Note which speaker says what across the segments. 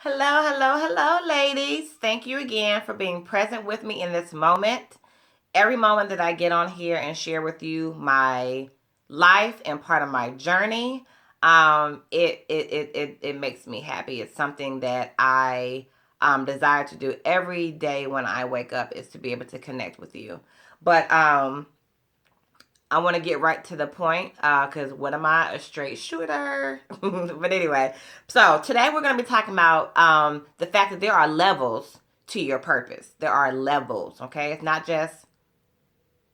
Speaker 1: Hello, hello, hello, ladies. Thank you again for being present with me in this moment. Every moment that I get on here and share with you my life and part of my journey, it makes me happy. It's something that I desire to do every day when I wake up is to be able to connect with you. But I want to get right to the point because what am I? A straight shooter. But anyway, so today we're going to be talking about the fact that there are levels to your purpose. There are levels, okay? It's not just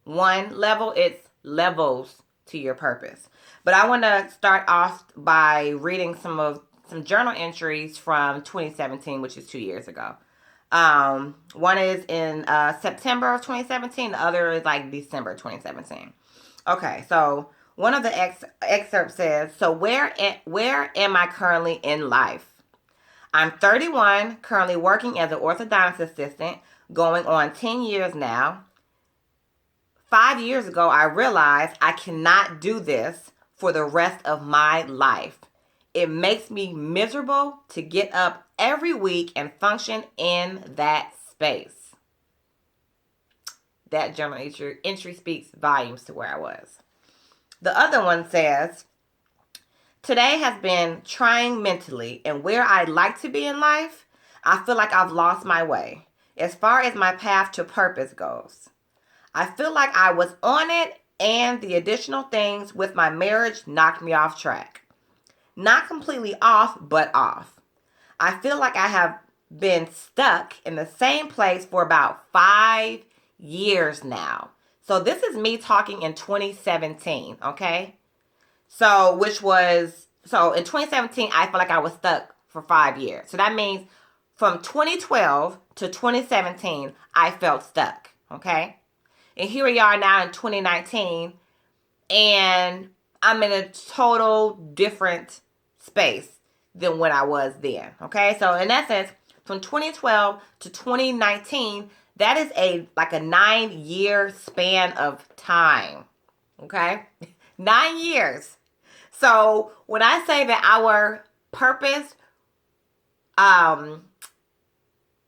Speaker 1: one level, it's levels to your purpose. But I want to start off by reading some journal entries from 2017, which is 2 years ago. One is in September of 2017, the other is like December 2017. Okay, so one of the excerpts says, "So where am I currently in life? I'm 31, currently working as an orthodontist assistant, going on 10 years now. 5 years ago, I realized I cannot do this for the rest of my life. It makes me miserable to get up every week and function in that space." That journal entry speaks volumes to where I was. The other one says, "Today has been trying mentally, and where I'd like to be in life, I feel like I've lost my way as far as my path to purpose goes. I feel like I was on it, and the additional things with my marriage knocked me off track. Not completely off, but off. I feel like I have been stuck in the same place for about 5 years now." So this is me talking in 2017, okay? So in 2017, I felt like I was stuck for 5 years. So that means from 2012 to 2017, I felt stuck, okay? And here we are now in 2019, and I'm in a total different space than when I was then, okay? So in essence, from 2012 to 2019, that is a 9 year span of time, okay? 9 years. So when I say that our purpose, um,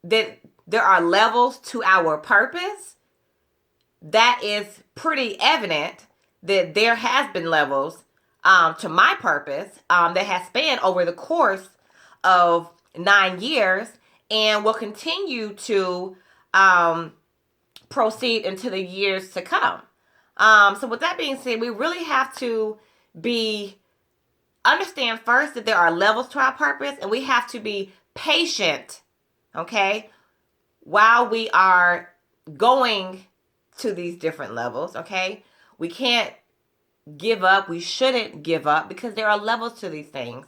Speaker 1: that there are levels to our purpose, that is pretty evident that there has been levels to my purpose that has spanned over the course of 9 years and will continue to proceed into the years to come. So with that being said, we really have to be understand first that there are levels to our purpose, and we have to be patient, okay, while we are going to these different levels, okay? We can't give up. We shouldn't give up because there are levels to these things.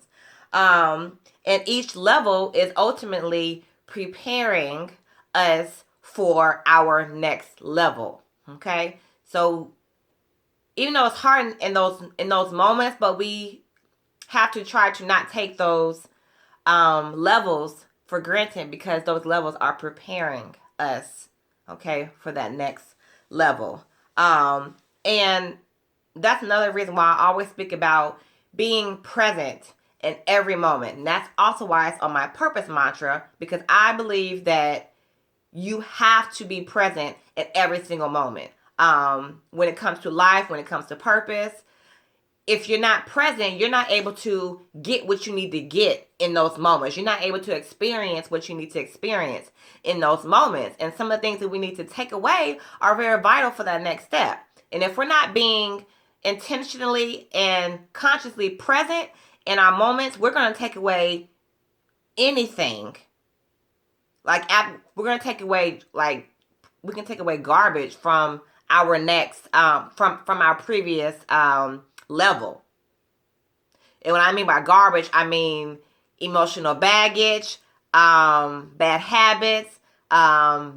Speaker 1: And each level is ultimately preparing us for our next level, okay? So even though it's hard in those moments, but we have to try to not take those levels for granted because those levels are preparing us, okay, for that next level. And that's another reason why I always speak about being present in every moment. And that's also why it's on my purpose mantra, because I believe that you have to be present at every single moment. When it comes to life, when it comes to purpose, if you're not present, you're not able to get what you need to get in those moments. You're not able to experience what you need to experience in those moments. And some of the things that we need to take away are very vital for that next step. And if we're not being intentionally and consciously present in our moments, we're going to take away anything. We're going to take away, we can take away garbage from our next, from our previous, level. And what I mean by garbage, I mean emotional baggage, bad habits, bad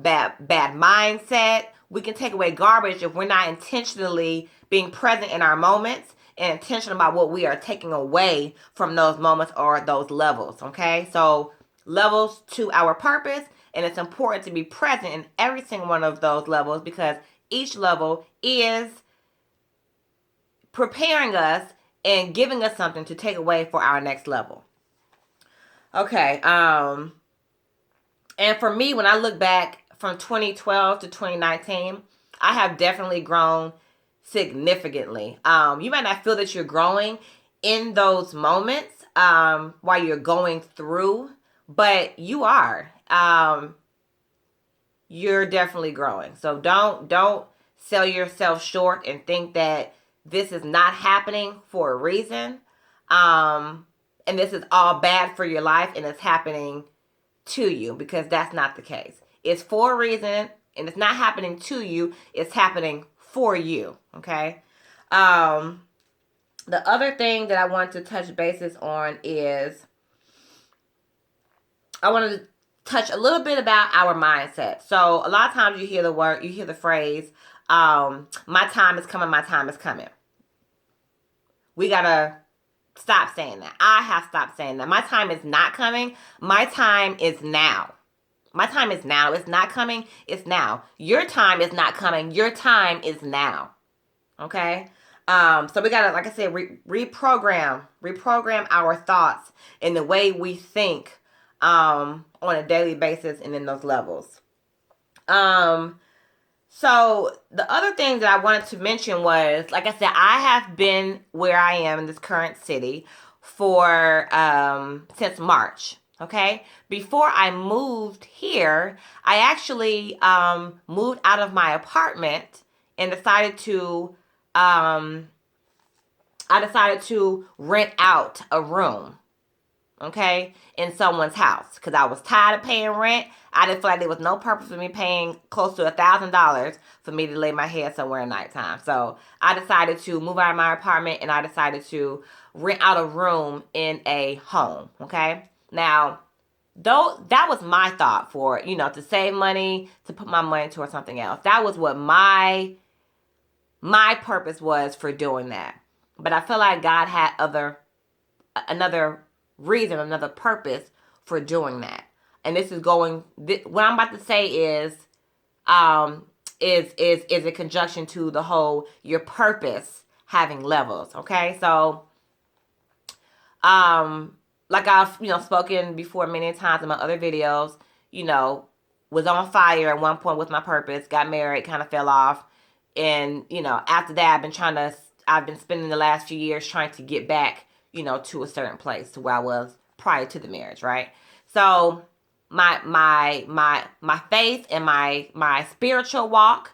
Speaker 1: mindset. We can take away garbage if we're not intentionally being present in our moments and intentional about what we are taking away from those moments or those levels, okay? So levels to our purpose, and it's important to be present in every single one of those levels because each level is preparing us and giving us something to take away for our next level. Okay. And for me, when I look back from 2012 to 2019, I have definitely grown significantly. You might not feel that you're growing in those moments while you're going through, but you are. You're definitely growing. So don't sell yourself short and think that this is not happening for a reason. And this is all bad for your life and it's happening to you, because that's not the case. It's for a reason and it's not happening to you, it's happening for you. Okay. The other thing that I want to touch bases on is I wanted to touch a little bit about our mindset. So a lot of times you hear the phrase, my time is coming, my time is coming. We gotta stop saying that. I have stopped saying that. My time is not coming. My time is now. My time is now. It's not coming. It's now. Your time is not coming. Your time is now. Okay? So we gotta, like I said, reprogram our thoughts in the way we think on a daily basis and in those levels. So the other thing that I wanted to mention was, like I said, I have been where I am in this current city for since March. Okay, before I moved here, I actually moved out of my apartment and decided to rent out a room, okay, in someone's house, because I was tired of paying rent. I didn't feel like there was no purpose for me paying close to $1,000 for me to lay my head somewhere at nighttime. So I decided to move out of my apartment and I decided to rent out a room in a home. Okay. Now, though that was my thought for, to save money, to put my money towards something else. That was what my purpose was for doing that. But I feel like God had another reason, another purpose for doing that. And this is what I'm about to say is a conjunction to the whole your purpose having levels. Okay, so like I've spoken before many times in my other videos, was on fire at one point with my purpose, got married, kind of fell off, and after that I've been spending the last few years trying to get back to a certain place to where I was prior to the marriage, right? So my faith and my spiritual walk,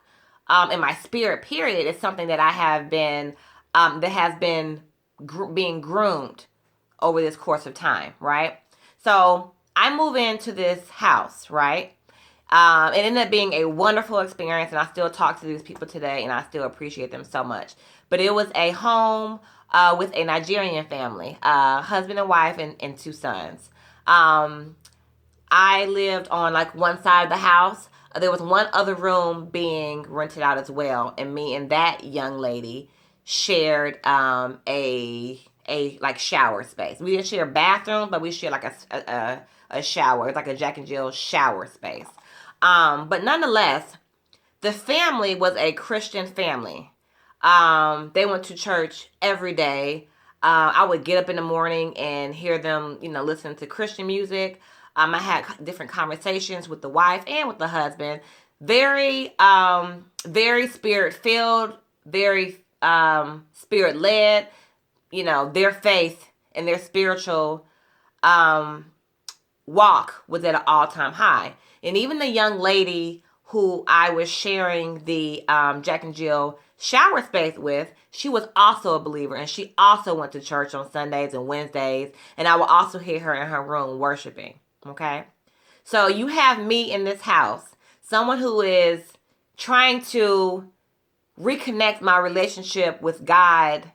Speaker 1: and my spirit period is something that I have been that has been being groomed over this course of time, right? So I move into this house, right? It ended up being a wonderful experience, and I still talk to these people today, and I still appreciate them so much. But it was a home with a Nigerian family, husband and wife, and two sons. I lived on like one side of the house. There was one other room being rented out as well, and me and that young lady shared a like shower space. We didn't share a bathroom, but we shared like a shower. It's like a Jack and Jill shower space. But nonetheless, the family was a Christian family. They went to church every day. I would get up in the morning and hear them, listen to Christian music. I had different conversations with the wife and with the husband. Very, very spirit filled, very spirit led. Their faith and their spiritual walk was at an all-time high. And even the young lady who I was sharing the Jack and Jill shower space with, she was also a believer, and she also went to church on Sundays and Wednesdays, and I would also hear her in her room worshiping. Okay, so you have me in this house, someone who is trying to reconnect my relationship with God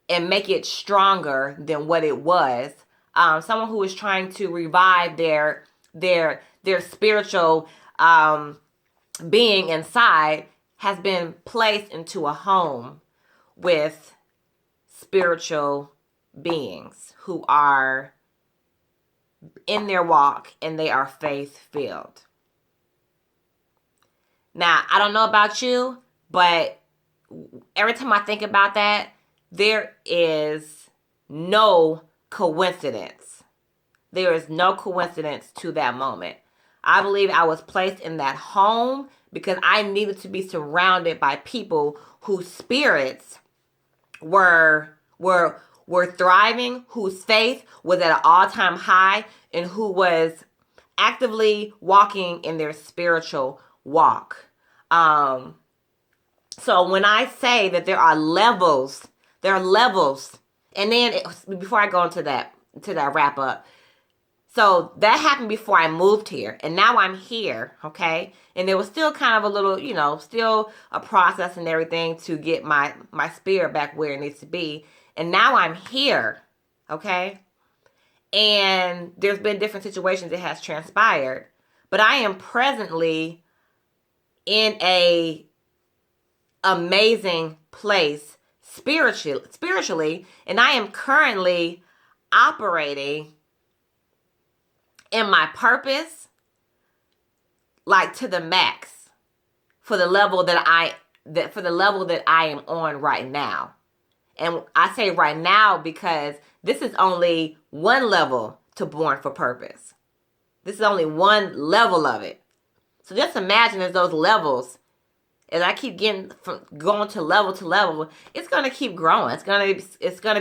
Speaker 1: and make it stronger than what it was. Someone who is trying to revive their spiritual being inside, has been placed into a home with spiritual beings who are in their walk and they are faith filled. Now, I don't know about you, but every time I think about that, there is no coincidence There is no coincidence to that moment. I believe I was placed in that home because I needed to be surrounded by people whose spirits were thriving, whose faith was at an all-time high, and who was actively walking in their spiritual walk. So when I say that there are levels, and then before I go into that wrap up, so that happened before I moved here, and now I'm here, okay? And there was still kind of a little, still a process and everything to get my spirit back where it needs to be. And now I'm here, okay? And there's been different situations that has transpired, but I am presently in a amazing place spiritually, and I am currently operating in my purpose, like to the max, for the level that I am on right now. And I say right now because this is only one level to Born for Purpose. This is only one level of it. So just imagine as those levels, as I keep going to level, it's going to keep growing. It's going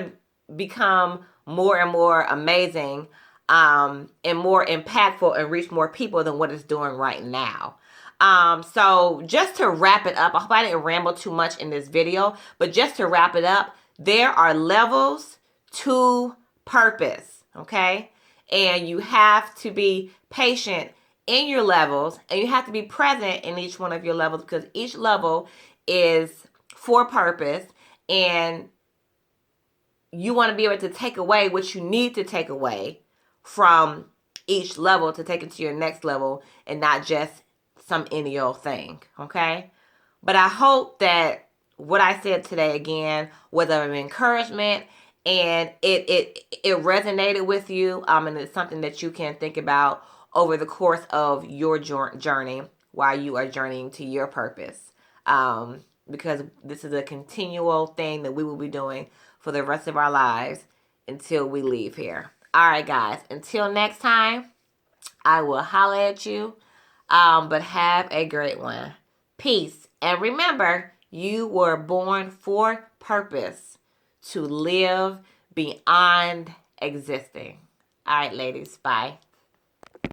Speaker 1: to become more and more amazing, and more impactful and reach more people than what it's doing right now. So just to wrap it up, I hope I didn't ramble too much in this video, but just to wrap it up, there are levels to purpose, okay? And you have to be patient in your levels, and you have to be present in each one of your levels, because each level is for purpose, and you want to be able to take away what you need to take away from each level to take it to your next level, and not just some any old thing, okay? But I hope that what I said today again was of encouragement, and it resonated with you, and it's something that you can think about over the course of your journey while you are journeying to your purpose, because this is a continual thing that we will be doing for the rest of our lives until we leave here. All right, guys, until next time, I will holler at you, but have a great one. Peace. And remember, you were born for purpose, to live beyond existing. All right, ladies, bye.